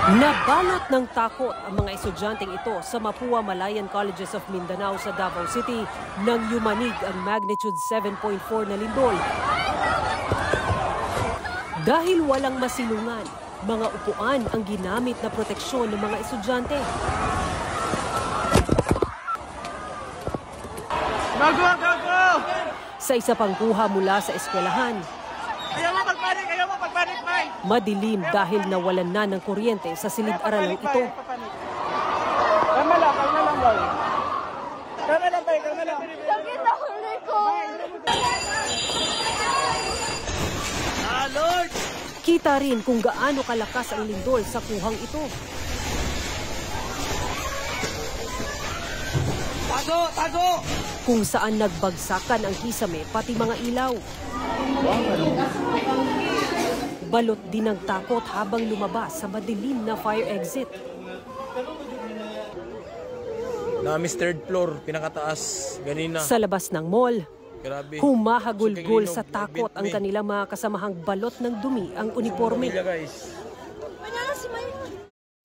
Nabalot ng takot ang mga estudyanteng ito sa Mapua Malayan Colleges of Mindanao sa Davao City nang yumanig ang magnitude 7.4 na lindol. Dahil walang masilungan, mga upuan ang ginamit na proteksyon ng mga estudyante. Sa isa pang kuha mula sa eskwelahan, ayaw mo pagpanik, Mike! madilim dahil nawalan na ng kuryente sa silid-aralang ito. Kalma lang, boy. Kalma lang. Sakit ako, Nico! Lord! Kita rin kung gaano kalakas ang lindol sa kuhang ito. Tago! Kung saan nagbagsakan ang kisame pati mga ilaw. Balot din ng takot habang lumabas sa madilim na fire exit. Namis third floor, pinakataas, ganina. Sa labas ng mall, Grabe. humahagulgol sa takot ang kanilang mga kasamahang balot ng dumi ang uniforme.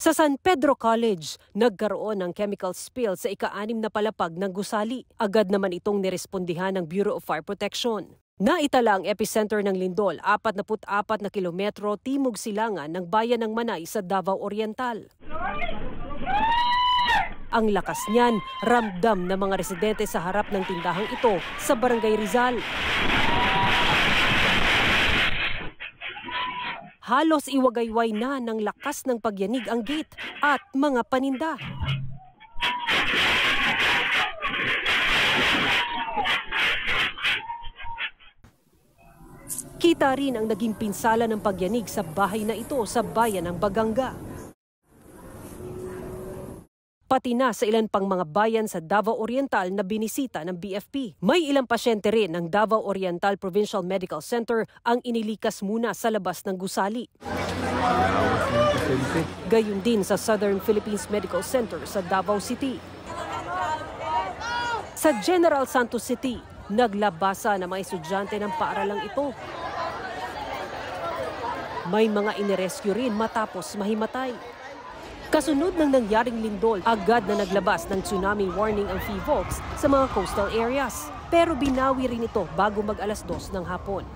Sa San Pedro College, nagkaroon ng chemical spill sa ika-6 na palapag ng gusali. Agad naman itong nirespondihan ng Bureau of Fire Protection. Naitala ang epicenter ng lindol, 44 na kilometro timog silangan ng bayan ng Manay sa Davao Oriental. Ang lakas niyan, ramdam ng mga residente sa harap ng tindahang ito sa Barangay Rizal. Halos iwagayway na ng lakas ng pagyanig ang gate at mga paninda. Kita rin ang naging pinsala ng pagyanig sa bahay na ito sa bayan ng Baganga. Pati na sa ilan pang mga bayan sa Davao Oriental na binisita ng BFP. May ilang pasyente rin ng Davao Oriental Provincial Medical Center ang inilikas muna sa labas ng gusali. Gayon din sa Southern Philippines Medical Center sa Davao City. Sa General Santos City, naglabasa ng mga estudyante ng paaralang ito. May mga inirescue rin matapos mahimatay. Kasunod ng nangyaring lindol, agad na naglabas ng tsunami warning ang PHIVOLCS sa mga coastal areas. Pero binawi rin ito bago mag-2:00 ng hapon.